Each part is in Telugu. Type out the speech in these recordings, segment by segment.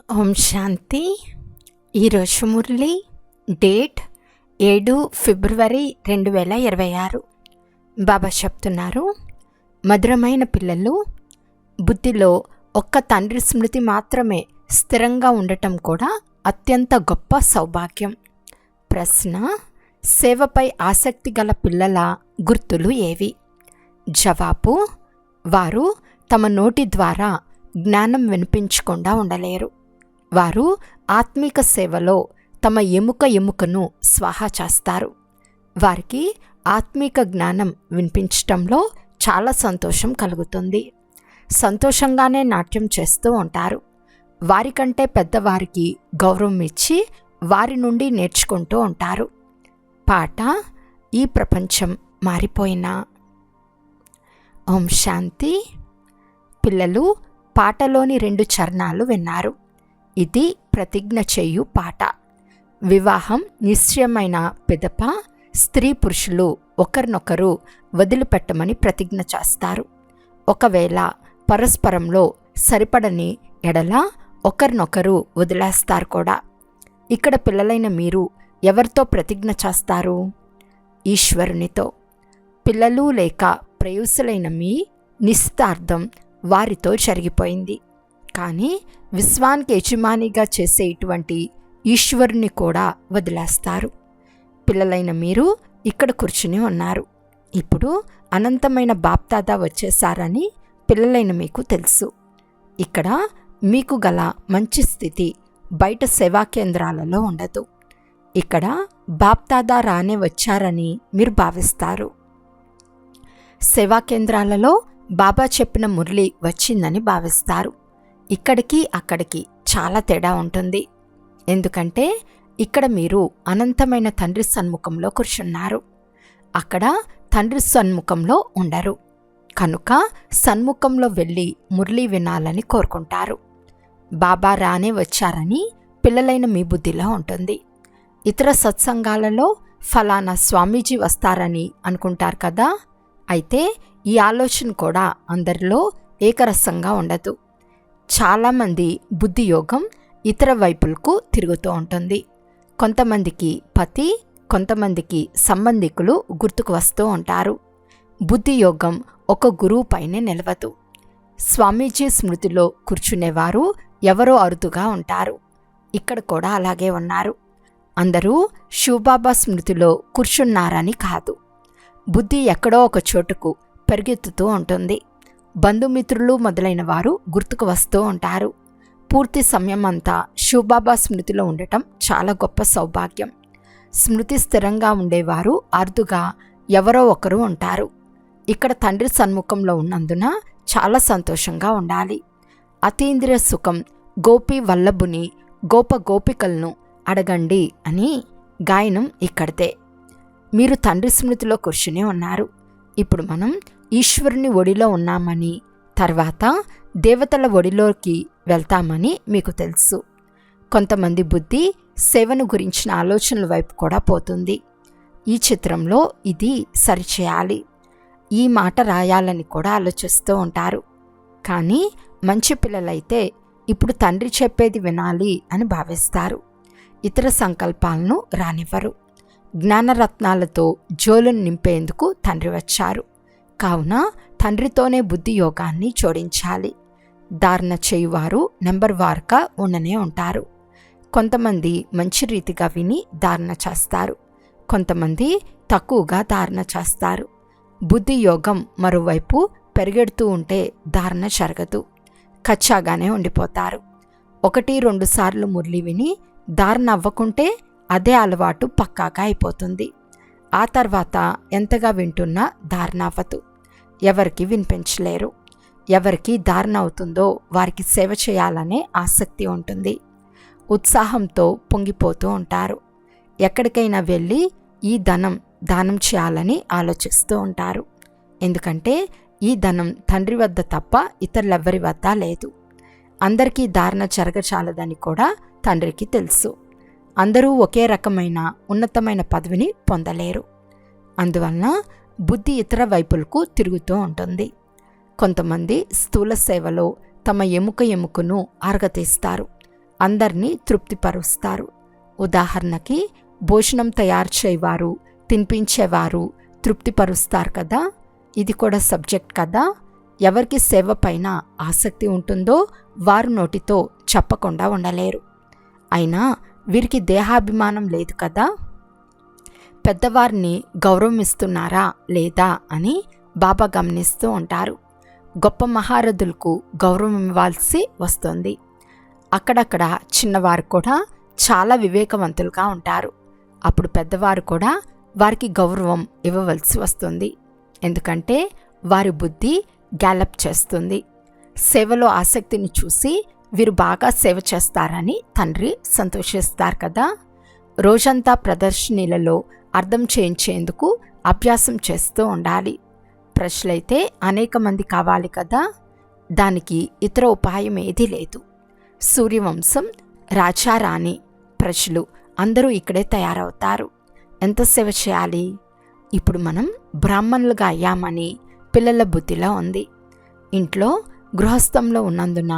ఓం శాంతి. ఈరోజు మురళి డేట్ 7 ఫిబ్రవరి 2026. బాబా చెప్తున్నారు, మధురమైన పిల్లలు, బుద్ధిలో ఒక్క తండ్రి స్మృతి మాత్రమే స్థిరంగా ఉండటం కూడా అత్యంత గొప్ప సౌభాగ్యం. ప్రశ్న: సేవపై ఆసక్తి గల పిల్లల గుర్తులు ఏవి? జవాబు: వారు తమ నోటి ద్వారా జ్ఞానం వినిపించకుండా ఉండలేరు. వారు ఆత్మిక సేవలో తమ ఎముకను స్వాహా చేస్తారు. వారికి ఆత్మిక జ్ఞానం వినిపించటంలో చాలా సంతోషం కలుగుతుంది. సంతోషంగానే నాట్యం చేస్తూ ఉంటారు. వారికంటే పెద్దవారికి గౌరవం ఇచ్చి వారి నుండి నేర్చుకుంటూ ఉంటారు. పాట: ఈ ప్రపంచం మారిపోయినా. ఓం శాంతి. పిల్లలు పాటలోని 2 చరణాలు విన్నారు. ఇది ప్రతిజ్ఞ చేయు పాట. వివాహం నిశ్చయమైన పిదప స్త్రీ పురుషులు ఒకరినొకరు వదిలిపెట్టమని ప్రతిజ్ఞ చేస్తారు. ఒకవేళ పరస్పరంలో సరిపడని ఎడల ఒకరినొకరు వదిలేస్తారు కూడా. ఇక్కడ పిల్లలైన మీరు ఎవరితో ప్రతిజ్ఞ చేస్తారు? ఈశ్వరునితో. పిల్లలు లేక ప్రేయసులైన మీ నిశ్చితార్థం వారితో జరిగిపోయింది. కానీ విశ్వానికి యజమానిగా చేసే ఇటువంటి ఈశ్వరుని కూడా వదిలేస్తారు. పిల్లలైన మీరు ఇక్కడ కూర్చుని ఉన్నారు. ఇప్పుడు అనంతమైన బాప్దాదా వచ్చేసారని పిల్లలైన మీకు తెలుసు. ఇక్కడ మీకు గల మంచి స్థితి బయట సేవా కేంద్రాలలో ఉండదు. ఇక్కడ బాప్దాదా రానే వచ్చారని మీరు భావిస్తారు. సేవా కేంద్రాలలో బాబా చెప్పిన మురళి వచ్చిందని భావిస్తారు. ఇక్కడికి అక్కడికి చాలా తేడా ఉంటుంది. ఎందుకంటే ఇక్కడ మీరు అనంతమైన తండ్రి సన్ముఖంలో కూర్చున్నారు. అక్కడ తండ్రి సన్ముఖంలో ఉండరు. కనుక సన్ముఖంలో వెళ్ళి మురళి వినాలని కోరుకుంటారు. బాబా రానే వచ్చారని పిల్లలైన మీ బుద్ధిలో ఉంటుంది. ఇతర సత్సంగాలలో ఫలానా స్వామీజీ వస్తారని అనుకుంటారు కదా. అయితే ఈ ఆలోచన కూడా అందరిలో ఏకరసంగా ఉండదు. చాలామంది బుద్ధి యోగం ఇతర వైపులకు తిరుగుతూ ఉంటుంది. కొంతమందికి పతి, కొంతమందికి సంబంధికులు గుర్తుకు వస్తూ ఉంటారు. బుద్ధి యోగం ఒక గురువు పైనే నిలవదు. స్వామీజీ స్మృతిలో కూర్చునేవారు ఎవరో అరుదుగా ఉంటారు. ఇక్కడ కూడా అలాగే ఉన్నారు. అందరూ శివబాబా స్మృతిలో కూర్చున్నారని కాదు. బుద్ధి ఎక్కడో ఒక చోటుకు పరిగెత్తుతూ ఉంటుంది. బంధుమిత్రులు మొదలైన వారు గుర్తుకు వస్తూ ఉంటారు. పూర్తి సమయం అంతా శివబాబా స్మృతిలో ఉండటం చాలా గొప్ప సౌభాగ్యం. స్మృతి స్థిరంగా ఉండేవారు అరుదుగా ఎవరో ఒకరు ఉంటారు. ఇక్కడ తండ్రి సన్ముఖంలో ఉన్నందున చాలా సంతోషంగా ఉండాలి. అతీంద్రియ సుఖం గోపి వల్లభుని గోపికలను అడగండి అని గాయనం ఇక్కడితే. మీరు తండ్రి స్మృతిలో కూర్చుని ఉన్నారు. ఇప్పుడు మనం ఈశ్వరుని ఒడిలో ఉన్నామని, తర్వాత దేవతల ఒడిలోకి వెళ్తామని మీకు తెలుసు. కొంతమంది బుద్ధి సేవను గురించిన ఆలోచనల వైపు కూడా పోతుంది. ఈ చిత్రంలో ఇది సరిచేయాలి, ఈ మాట రాయాలని కూడా ఆలోచిస్తూ ఉంటారు. కానీ మంచి పిల్లలైతే ఇప్పుడు తండ్రి చెప్పేది వినాలి అని భావిస్తారు. ఇతర సంకల్పాలను రానివ్వరు. జ్ఞానరత్నాలతో జోలును నింపేందుకు తండ్రి వచ్చారు. కావున తండ్రితోనే బుద్ధి యోగాన్ని జోడించాలి. ధారణ చేయువారు నెంబర్ వారుగా ఉండనే ఉంటారు. కొంతమంది మంచి రీతిగా విని ధారణ చేస్తారు. కొంతమంది తక్కువగా ధారణ చేస్తారు. బుద్ధి యోగం మరోవైపు పెరిగెడుతూ ఉంటే ధారణ జరగదు. కచ్చాగానే ఉండిపోతారు. 1-2 సార్లు మురళి విని ధారణ అవ్వకుంటే అదే అలవాటు పక్కాగా అయిపోతుంది. ఆ తర్వాత ఎంతగా వింటున్నా ధారణ అవ్వదు. ఎవరికి వినిపించలేరు. ఎవరికి ధారణ అవుతుందో వారికి సేవ చేయాలనే ఆసక్తి ఉంటుంది. ఉత్సాహంతో పొంగిపోతూ ఉంటారు. ఎక్కడికైనా వెళ్ళి ఈ దానం చేయాలని ఆలోచిస్తూ ఉంటారు. ఎందుకంటే ఈ ధనం తండ్రి వద్ద తప్ప ఇతరులెవ్వరి వద్ద లేదు. అందరికీ ధారణ జరగచాలదని కూడా తండ్రికి తెలుసు. అందరూ ఒకే రకమైన ఉన్నతమైన పదవిని పొందలేరు. అందువలన బుద్ధి ఇతర వైపులకు తిరుగుతూ ఉంటుంది. కొంతమంది స్థూల సేవలో తమ ఎముకను ఆరగతీస్తారు. అందరినీ తృప్తిపరుస్తారు. ఉదాహరణకి భోజనం తయారు చేయవారు, తినిపించేవారు తృప్తిపరుస్తారు కదా. ఇది కూడా సబ్జెక్ట్ కదా. ఎవరికి సేవ పైన ఆసక్తి ఉంటుందో వారు నోటితో చెప్పకుండా ఉండలేరు. అయినా వీరికి దేహాభిమానం లేదు కదా. పెద్దవారిని గౌరవం ఇస్తున్నారా లేదా అని బాబా గమనిస్తూ ఉంటారు. గొప్ప మహారథులకు గౌరవం ఇవ్వాల్సి వస్తుంది. అక్కడక్కడ చిన్నవారు కూడా చాలా వివేకవంతులుగా ఉంటారు. అప్పుడు పెద్దవారు కూడా వారికి గౌరవం ఇవ్వవలసి వస్తుంది. ఎందుకంటే వారి బుద్ధి గ్యాలప్ చేస్తుంది. సేవలో ఆసక్తిని చూసి వీరు బాగా సేవ చేస్తారని తండ్రి సంతోషిస్తారు కదా. రోజంతా ప్రదర్శనలలో అర్థం చేయించేందుకు అభ్యాసం చేస్తూ ఉండాలి. ప్రశ్నలైతే అనేక మంది కావాలి కదా. దానికి ఇతర ఉపాయం ఏదీ లేదు. సూర్యవంశం, రాజారాణి, ప్రజలు అందరూ ఇక్కడే తయారవుతారు. ఎంత సేవ చేయాలి? ఇప్పుడు మనం బ్రాహ్మణులుగా అయ్యామని పిల్లల బుద్ధిలో ఉంది. ఇంట్లో గృహస్థంలో ఉన్నందున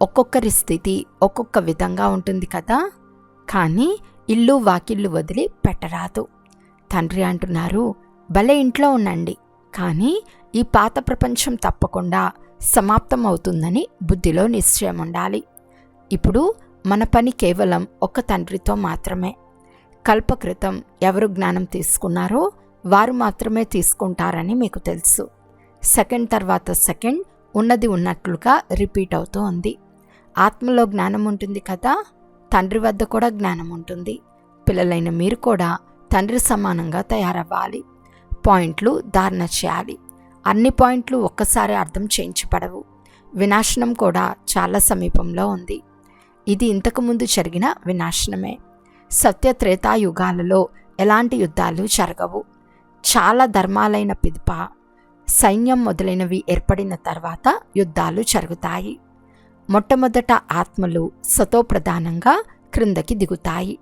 ఒక్కొక్కరి స్థితి ఒక్కొక్క విధంగా ఉంటుంది కదా. కానీ ఇల్లు వాకిళ్ళు వదిలి పెట్టరాదు. తండ్రి అంటున్నారు, భలే ఇంట్లో ఉండండి, కానీ ఈ పాత ప్రపంచం తప్పకుండా సమాప్తం అవుతుందని బుద్ధిలో నిశ్చయం ఉండాలి. ఇప్పుడు మన పని కేవలం ఒక్క తండ్రితో మాత్రమే. కల్పకృతం ఎవరు జ్ఞానం తీసుకున్నారో వారు మాత్రమే తీసుకుంటారని మీకు తెలుసు. సెకండ్ తర్వాత సెకండ్ ఉన్నది ఉన్నట్లుగా రిపీట్ అవుతూ ఉంది. ఆత్మలో జ్ఞానం ఉంటుంది కదా, తండ్రి వద్ద కూడా జ్ఞానం ఉంటుంది. పిల్లలైన మీరు కూడా తండ్రి సమానంగా తయారవ్వాలి. పాయింట్లు ధారణ చేయాలి. అన్ని పాయింట్లు ఒక్కసారి అర్థం చేయించబడవు. వినాశనం కూడా చాలా సమీపంలో ఉంది. ఇది ఇంతకుముందు జరిగిన వినాశనమే. సత్య త్రేతాయుగాలలో ఎలాంటి యుద్ధాలు జరగవు. చాలా ధర్మాలైన పిదప సైన్యం మొదలైనవి ఏర్పడిన తర్వాత యుద్ధాలు జరుగుతాయి. మొట్టమొదట ఆత్మలు సతో ప్రధానంగా క్రిందకి దిగుతాయి.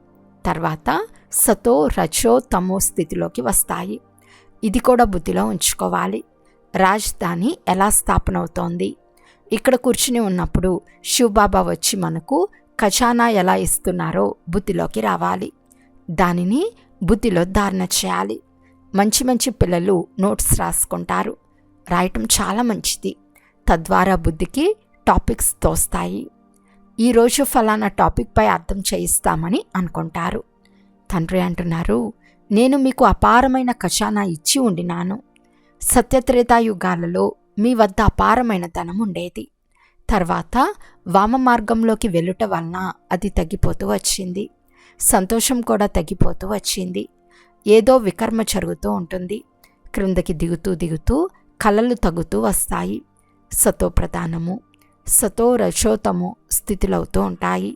తర్వాత సతో, రజో, తమో స్థితిలోకి వస్తాయి. ఇది కూడా బుద్ధిలో ఉంచుకోవాలి. రాజధాని ఎలా స్థాపన అవుతోంది? ఇక్కడ కూర్చుని ఉన్నప్పుడు శివబాబా వచ్చి మనకు ఖజానా ఎలా ఇస్తున్నారో బుద్ధిలోకి రావాలి. దానిని బుద్ధిలో ధారణ చేయాలి. మంచి మంచి పిల్లలు నోట్స్ రాసుకుంటారు. రాయటం చాలా మంచిది. తద్వారా బుద్ధికి టాపిక్స్ తోస్తాయి. ఈరోజు ఫలానా టాపిక్పై అర్థం చేయిస్తామని అనుకుంటారు. తండ్రి అంటున్నారు, నేను మీకు అపారమైన ఖజానా ఇచ్చి ఉండినాను. సత్యత్రేతాయుగాలలో మీ వద్ద అపారమైన ధనం ఉండేది. తర్వాత వామ మార్గంలోకి వెళ్ళుట వలన అది తగ్గిపోతూ వచ్చింది. సంతోషం కూడా తగ్గిపోతూ వచ్చింది. ఏదో వికర్మ జరుగుతూ ఉంటుంది. క్రిందకి దిగుతూ దిగుతూ కలలు తగ్గుతూ వస్తాయి. సతో ప్రధానము, సతో రజోతము స్థితిలవుతూ ఉంటాయి.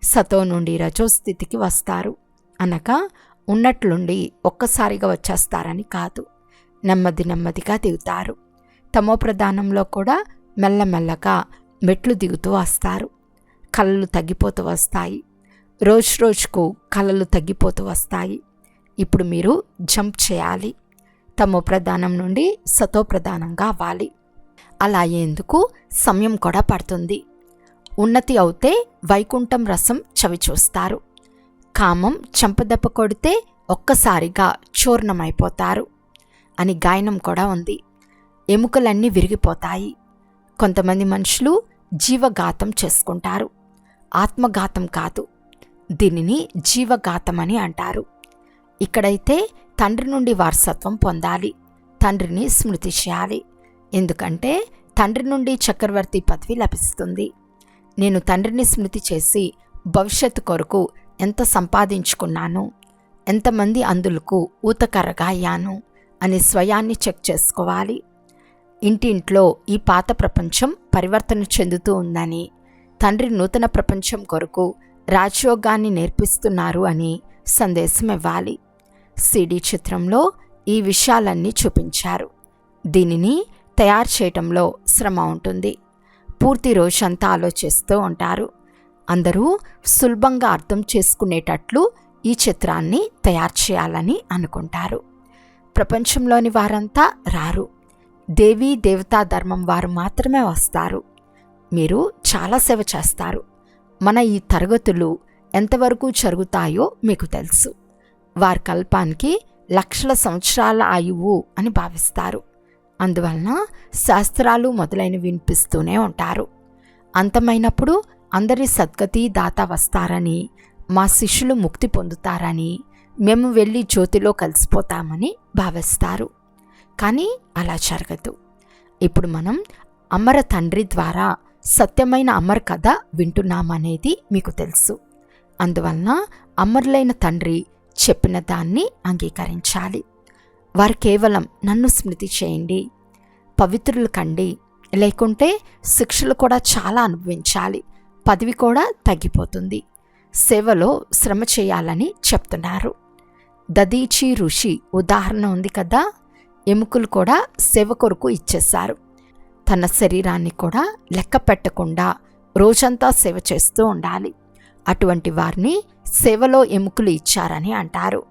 సతో నుండి రజో స్థితికి వస్తారు. అనగా ఉన్నట్లుండి ఒక్కసారిగా వచ్చేస్తారని కాదు, నెమ్మది నెమ్మదిగా దిగుతారు. తమో ప్రధానంలో కూడా మెల్లమెల్లగా మెట్లు దిగుతూ వస్తారు. కళలు తగ్గిపోతూ వస్తాయి. రోజు రోజుకు కళలు తగ్గిపోతూ వస్తాయి. ఇప్పుడు మీరు జంప్ చేయాలి. తమో ప్రధానం నుండి సతో ప్రధానంగా అవ్వాలి. అలా అయ్యేందుకు సమయం కూడా పడుతుంది. ఉన్నతి అవుతే వైకుంఠం రసం చవి చూస్తారు. కామం చెంపదెబ్బ కొడితే ఒక్కసారిగా చూర్ణమైపోతారు అని గాయనం కూడా ఉంది. ఎముకలన్నీ విరిగిపోతాయి. కొంతమంది మనుషులు జీవఘాతం చేసుకుంటారు. ఆత్మఘాతం కాదు, దీనిని జీవఘాతం అని అంటారు. ఇక్కడైతే తండ్రి నుండి వారసత్వం పొందాలి. తండ్రిని స్మృతి చేయాలి. ఎందుకంటే తండ్రి నుండి చక్రవర్తి పదవి లభిస్తుంది. నేను తండ్రిని స్మృతి చేసి భవిష్యత్తు కొరకు ఎంత సంపాదించుకున్నాను, ఎంతమంది అందులకు ఊతకర్రగా అయ్యాను అని స్వయాన్ని చెక్ చేసుకోవాలి. ఇంటింట్లో ఈ పాత ప్రపంచం పరివర్తన చెందుతూ ఉందని, తండ్రి నూతన ప్రపంచం కొరకు రాజయోగాన్ని నేర్పిస్తున్నారు అని సందేశం ఇవ్వాలి. సిడి చిత్రంలో ఈ విషయాలన్నీ చూపించారు. దీనిని తయారు చేయటంలో శ్రమ ఉంటుంది. పూర్తి రోజంతా ఆలోచిస్తూ ఉంటారు. అందరూ సులభంగా అర్థం చేసుకునేటట్లు ఈ చిత్రాన్ని తయారు చేయాలని అనుకుంటారు. ప్రపంచంలోని వారంతా రారు. దేవీ దేవతా ధర్మం వారు మాత్రమే వస్తారు. మీరు చాలా సేవ చేస్తారు. మన ఈ తరగతులు ఎంతవరకు జరుగుతాయో మీకు తెలుసు. వారి కల్పానికి లక్షల సంవత్సరాల ఆయువు అని భావిస్తారు. అందువలన శాస్త్రాలు మొదలైనవి వినిపిస్తూనే ఉంటారు. అంతమైనప్పుడు అందరి సద్గతి దాత వస్తారని, మా శిష్యులు ముక్తి పొందుతారని, మేము వెళ్ళి జ్యోతిలో కలిసిపోతామని భావిస్తారు. కానీ అలా జరగదు. ఇప్పుడు మనం అమర తండ్రి ద్వారా సత్యమైన అమర కథ వింటున్నామనేది మీకు తెలుసు. అందువలన అమరులైన తండ్రి చెప్పిన దాన్ని అంగీకరించాలి. వారు కేవలం నన్ను స్మృతి చేయండి, పవిత్రులు కండి, లేకుంటే శిక్షలు కూడా చాలా అనుభవించాలి, పదవి కూడా తగ్గిపోతుంది, సేవలో శ్రమ చేయాలని చెప్తున్నారు. దదీచి ఋషి ఉదాహరణ ఉంది కదా. ఎముకలు కూడా సేవ కొరకు ఇచ్చేశారు. తన శరీరాన్ని కూడా లెక్క పెట్టకుండా రోజంతా సేవ చేస్తూ ఉండాలి. అటువంటి వారిని సేవలో ఎముకలు ఇచ్చారని అంటారు.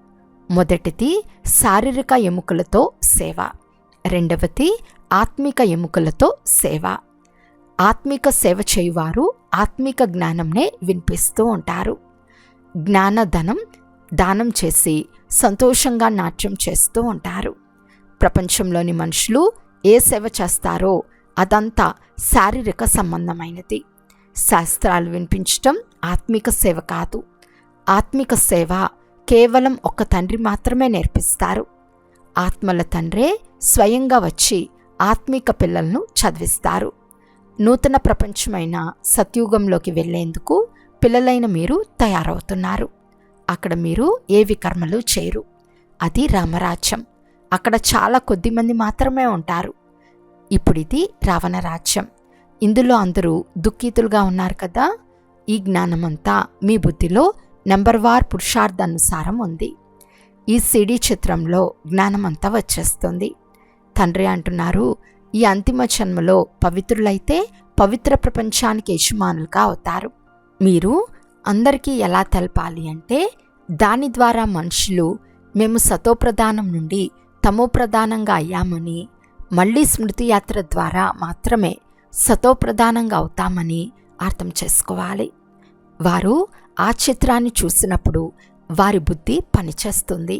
మొదటిది శారీరక ఎముకలతో సేవ, రెండవది ఆత్మిక ఎముకలతో సేవ. ఆత్మిక సేవ చేయువారు ఆత్మిక జ్ఞానంనే వినిపిస్తూ ఉంటారు. జ్ఞానధనం దానం చేసి సంతోషంగా నాట్యం చేస్తూ ఉంటారు. ప్రపంచంలోని మనుషులు ఏ సేవ చేస్తారో అదంతా శారీరక సంబంధమైనది. శాస్త్రాలు వినిపించటం ఆత్మిక సేవ కాదు. ఆత్మిక సేవ కేవలం ఒక్క తండ్రి మాత్రమే నేర్పిస్తారు. ఆత్మల తండ్రే స్వయంగా వచ్చి ఆత్మిక పిల్లలను చదివిస్తారు. నూతన ప్రపంచమైన సత్యుగంలోకి వెళ్లేందుకు పిల్లలైన మీరు తయారవుతున్నారు. అక్కడ మీరు ఏ వికర్మలు చేయరు. అది రామరాజ్యం. అక్కడ చాలా కొద్ది మంది మాత్రమే ఉంటారు. ఇప్పుడిది రావణ రాజ్యం. ఇందులో అందరూ దుఃఖితులుగా ఉన్నారు కదా. ఈ జ్ఞానమంతా మీ బుద్ధిలో నెంబర్వార్ పురుషార్థానుసారం ఉంది. ఈ సిడి చిత్రంలో జ్ఞానమంతా వచ్చేస్తుంది. తండ్రి అంటున్నారు, ఈ అంతిమ జన్మలో పవిత్రులైతే పవిత్ర ప్రపంచానికి యజమానులుగా అవుతారు. మీరు అందరికీ ఎలా తెలపాలి అంటే, దాని ద్వారా మనుషులు మేము సతోప్రధానం నుండి తమోప్రధానంగా అయ్యామని, మళ్ళీ స్మృతి యాత్ర ద్వారా మాత్రమే సతోప్రధానంగా అవుతామని అర్థం చేసుకోవాలి. వారు ఆ చిత్రాన్ని చూసినప్పుడు వారి బుద్ధి పనిచేస్తుంది.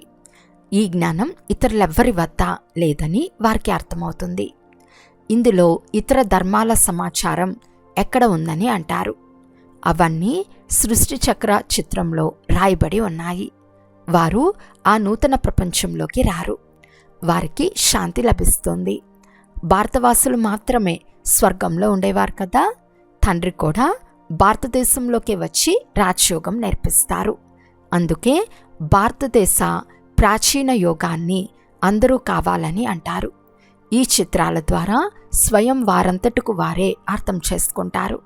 ఈ జ్ఞానం ఇతరులెవ్వరి వద్ద లేదని వారికి అర్థమవుతుంది. ఇందులో ఇతర ధర్మాల సమాచారం ఎక్కడ ఉందని అంటారు. అవన్నీ సృష్టి చక్ర చిత్రంలో రాయబడి ఉన్నాయి. వారు ఆ నూతన ప్రపంచంలోకి రారు. వారికి శాంతి లభిస్తుంది. భారతవాసులు మాత్రమే స్వర్గంలో ఉండేవారు కదా. తండ్రి కూడా భారతదేశంలోకి వచ్చి రాజయోగం నేర్పిస్తారు. అందుకే భారతదేశ ప్రాచీన యోగాన్ని అందరూ కావాలని అంటారు. ఈ చిత్రాల ద్వారా స్వయం వారంతటకు వారే అర్థం చేసుకుంటారు.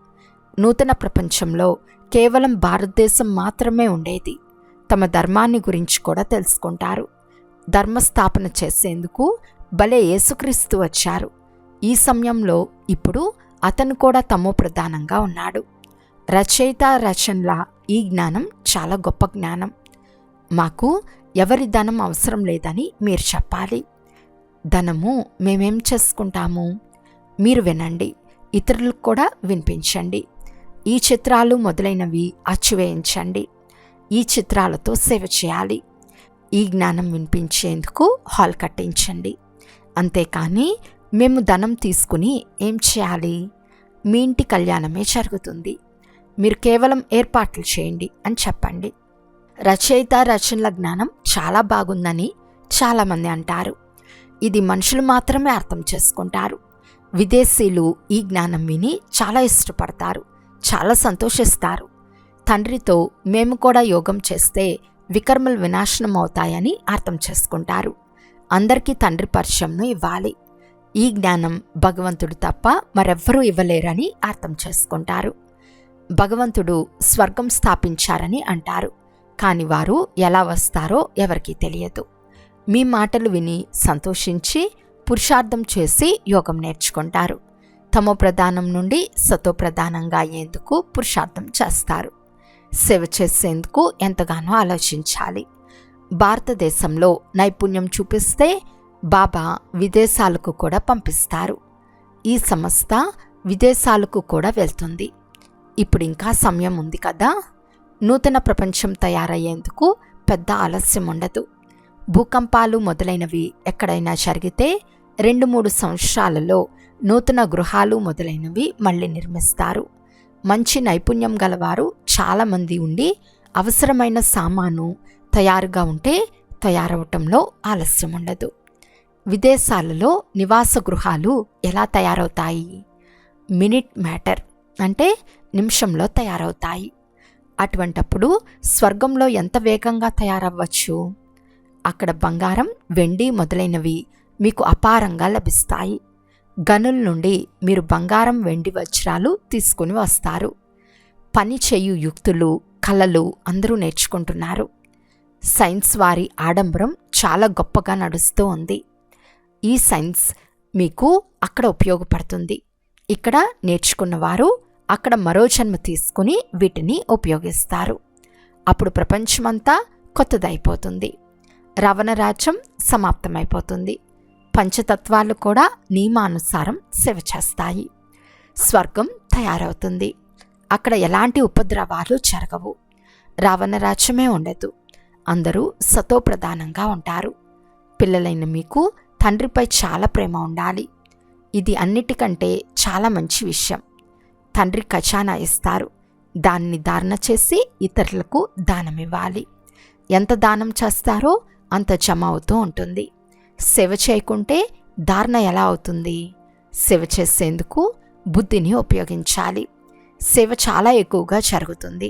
నూతన ప్రపంచంలో కేవలం భారతదేశం మాత్రమే ఉండేది. తమ ధర్మాన్ని గురించి కూడా తెలుసుకుంటారు. ధర్మస్థాపన చేసేందుకు భలే యేసుక్రీస్తు వచ్చారు. ఈ సమయంలో ఇప్పుడు అతను కూడా తమో ప్రధానంగా ఉన్నాడు. రచయిత రచనల ఈ జ్ఞానం చాలా గొప్ప జ్ఞానం. మాకు ఎవరి ధనం అవసరం లేదని మీరు చెప్పాలి. ధనము మేమేం చేసుకుంటాము? మీరు వినండి, ఇతరులకు కూడా వినిపించండి. ఈ చిత్రాలు మొదలైనవి అచ్చువేయించండి. ఈ చిత్రాలతో సేవ చేయాలి. ఈ జ్ఞానం వినిపించేందుకు హాల్ కట్టించండి. అంతేకాని మేము ధనం తీసుకుని ఏం చేయాలి? మీ ఇంటి కళ్యాణమే జరుగుతుంది, మీరు కేవలం ఏర్పాట్లు చేయండి అని చెప్పండి. రచయిత రచనల జ్ఞానం చాలా బాగుందని చాలామంది అంటారు. ఇది మనుషులు మాత్రమే అర్థం చేసుకుంటారు. విదేశీయులు ఈ జ్ఞానం విని చాలా ఇష్టపడతారు, చాలా సంతోషిస్తారు. తండ్రితో మేము కూడా యోగం చేస్తే వికర్మలు వినాశనం అవుతాయని అర్థం చేసుకుంటారు. అందరికీ తండ్రి పరిచయంను ఇవ్వాలి. ఈ జ్ఞానం భగవంతుడు తప్ప మరెవ్వరూ ఇవ్వలేరని అర్థం చేసుకుంటారు. భగవంతుడు స్వర్గం స్థాపించారని అంటారు, కాని వారు ఎలా వస్తారో ఎవరికీ తెలియదు. మీ మాటలు విని సంతోషించి పురుషార్థం చేసి యోగం నేర్చుకుంటారు. తమో ప్రధానం నుండి సతో ప్రధానంగా అయ్యేందుకు పురుషార్థం చేస్తారు. సేవ చేసేందుకు ఎంతగానో ఆలోచించాలి. భారతదేశంలో నైపుణ్యం చూపిస్తే బాబా విదేశాలకు కూడా పంపిస్తారు. ఈ సంస్థ విదేశాలకు కూడా వెళ్తుంది. ఇప్పుడు ఇంకా సమయం ఉంది కదా. నూతన ప్రపంచం తయారయ్యేందుకు పెద్ద ఆలస్యం ఉండదు. భూకంపాలు మొదలైనవి ఎక్కడైనా జరిగితే 2-3 సంవత్సరాలలో నూతన గృహాలు మొదలైనవి మళ్ళీ నిర్మిస్తారు. మంచి నైపుణ్యం గలవారు చాలామంది ఉండి అవసరమైన సామాను తయారుగా ఉంటే తయారవటంలో ఆలస్యం ఉండదు. విదేశాలలో నివాస గృహాలు ఎలా తయారవుతాయి? మినిట్ మ్యాటర్, అంటే నిమిషంలో తయారవుతాయి. అటువంటప్పుడు స్వర్గంలో ఎంత వేగంగా తయారవ్వచ్చు? అక్కడ బంగారం, వెండి మొదలైనవి మీకు అపారంగా లభిస్తాయి. గనుల నుండి మీరు బంగారం, వెండి, వజ్రాలు తీసుకుని వస్తారు. పని చేయు యుక్తులు, కళలు అందరూ నేర్చుకుంటున్నారు. సైన్స్ వారి ఆడంబరం చాలా గొప్పగా నడుస్తూ ఉంది. ఈ సైన్స్ మీకు అక్కడ ఉపయోగపడుతుంది. ఇక్కడ నేర్చుకున్నవారు అక్కడ మరో జన్మ తీసుకుని వీటిని ఉపయోగిస్తారు. అప్పుడు ప్రపంచమంతా కొత్తదైపోతుంది. రావణ రాజ్యం సమాప్తమైపోతుంది. పంచతత్వాలు కూడా నియమానుసారం సేవ చేస్తాయి. స్వర్గం తయారవుతుంది. అక్కడ ఎలాంటి ఉపద్రవాలు జరగవు. రావణ రాజ్యమే ఉండదు. అందరూ సతోప్రధానంగా ఉంటారు. పిల్లలైన మీకు తండ్రిపై చాలా ప్రేమ ఉండాలి. ఇది అన్నిటికంటే చాలా మంచి విషయం. తండ్రి ఖజానా ఇస్తారు. దాన్ని ధారణ చేసి ఇతరులకు దానమివ్వాలి. ఎంత దానం చేస్తారో అంత జమ అవుతూ ఉంటుంది. సేవ చేయకుంటే ధారణ ఎలా అవుతుంది? సేవ చేసేందుకు బుద్ధిని ఉపయోగించాలి. సేవ చాలా ఎక్కువగా జరుగుతుంది.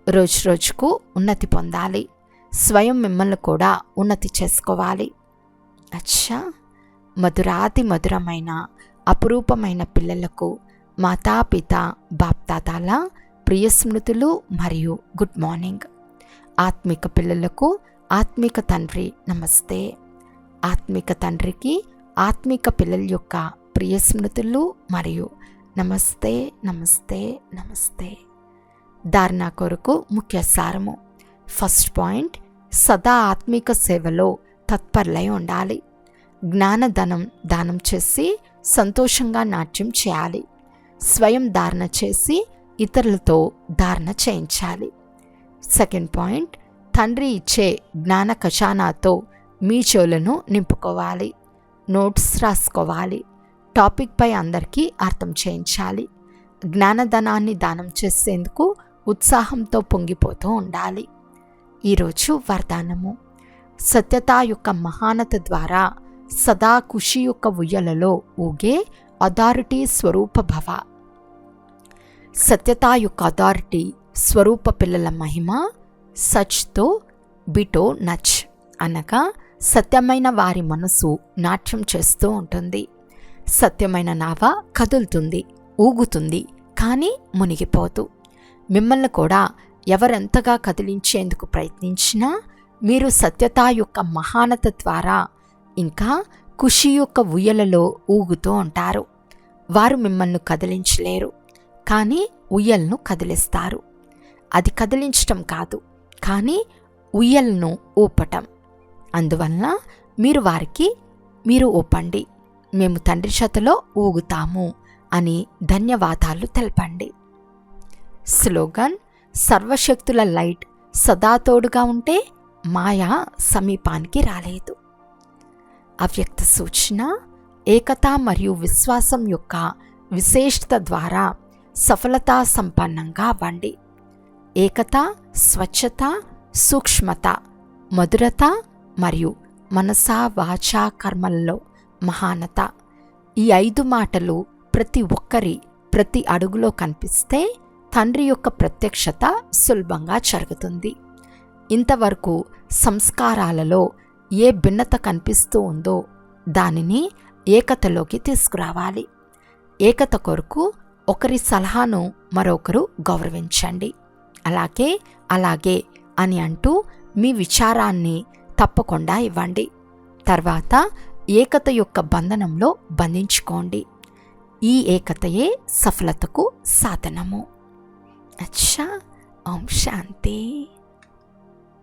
రోజు రోజుకు ఉన్నతి పొందాలి. స్వయం మిమ్మల్ని కూడా ఉన్నతి చేసుకోవాలి. అచ్చా, మధురాతి మధురమైన అపురూపమైన పిల్లలకు మాతాపిత బాప్దాదాల ప్రియ స్మృతులు మరియు గుడ్ మార్నింగ్. ఆత్మిక పిల్లలకు ఆత్మిక తండ్రి నమస్తే. ఆత్మిక తండ్రికి ఆత్మిక పిల్లల యొక్క ప్రియ స్మృతులు మరియు నమస్తే నమస్తే నమస్తే. ధారణ కొరకు ముఖ్య సారము. ఫస్ట్ పాయింట్, సదా ఆత్మిక సేవలో తత్పరులై ఉండాలి. జ్ఞానధనం దానం చేసి సంతోషంగా నాట్యం చేయాలి. స్వయం ధారణ చేసి ఇతరులతో ధారణ చేయించాలి. సెకండ్ పాయింట్, తండ్రి ఇచ్చే జ్ఞాన ఖజానాతో మీ చెవులను నింపుకోవాలి. నోట్స్ రాసుకోవాలి. టాపిక్పై అందరికీ అర్థం చేయించాలి. జ్ఞానధనాన్ని దానం చేసేందుకు ఉత్సాహంతో పొంగిపోతూ ఉండాలి. ఈరోజు వరదానము. సత్యత యొక్క మహానత ద్వారా సదా ఖుషి యొక్క ఉయ్యలలో ఊగే అథారిటీ స్వరూప భవ. సత్యత యొక్క అథారిటీ స్వరూప పిల్లల మహిమ సచ్తో బిటో నచ్, అనగా సత్యమైన వారి మనసు నాట్యం చేస్తూ ఉంటుంది. సత్యమైన నావ కదులుతుంది, ఊగుతుంది, కానీ మునిగిపోదు. మిమ్మల్ని కూడా ఎవరెంతగా కదిలించేందుకు ప్రయత్నించినా మీరు సత్యత యొక్క మహానత ద్వారా ఇంకా ఖుషి యొక్క ఉయ్యలలో ఊగుతూ ఉంటారు. వారు మిమ్మల్ని కదిలించలేరు, కానీ ఉయ్యలను కదిలిస్తారు. అది కదిలించటం కాదు, కానీ ఉయ్యలను ఊపటం. అందువలన మీరు వారికి మీరు ఊపండి, మేము తండ్రి చేతలో ఊగుతాము అని ధన్యవాదాలు తెలపండి. స్లోగన్: సర్వశక్తుల లైట్ సదా తోడుగా ఉంటే మాయ సమీపానికి రాలేదు. అవ్యక్త సూచన: ఏకత మరియు విశ్వాసం యొక్క విశేషత ద్వారా సఫలతా సంపన్నంగా అవ్వండి. ఏకత, స్వచ్ఛత, సూక్ష్మత, మధురత మరియు మనసా వాచా కర్మలలో మహానత. ఈ 5 మాటలు ప్రతి ఒక్కరి ప్రతి అడుగులో కనిపిస్తే తండ్రి యొక్క ప్రత్యక్షత సులభంగా జరుగుతుంది. ఇంతవరకు సంస్కారాలలో ఏ భిన్నత కనిపిస్తూ ఉందో దానిని ఏకతలోకి తీసుకురావాలి. ఏకత కొరకు ఒకరి సలహాను మరొకరు గౌరవించండి. అలాగే అలాగే అని అంటూ మీ విచారాన్ని తప్పకుండా ఇవ్వండి. తర్వాత ఏకత యొక్క బంధనంలో బంధించుకోండి. ఈ ఏకతయే సఫలతకు సాధనము. అచ్చా, ఓం శాంతి.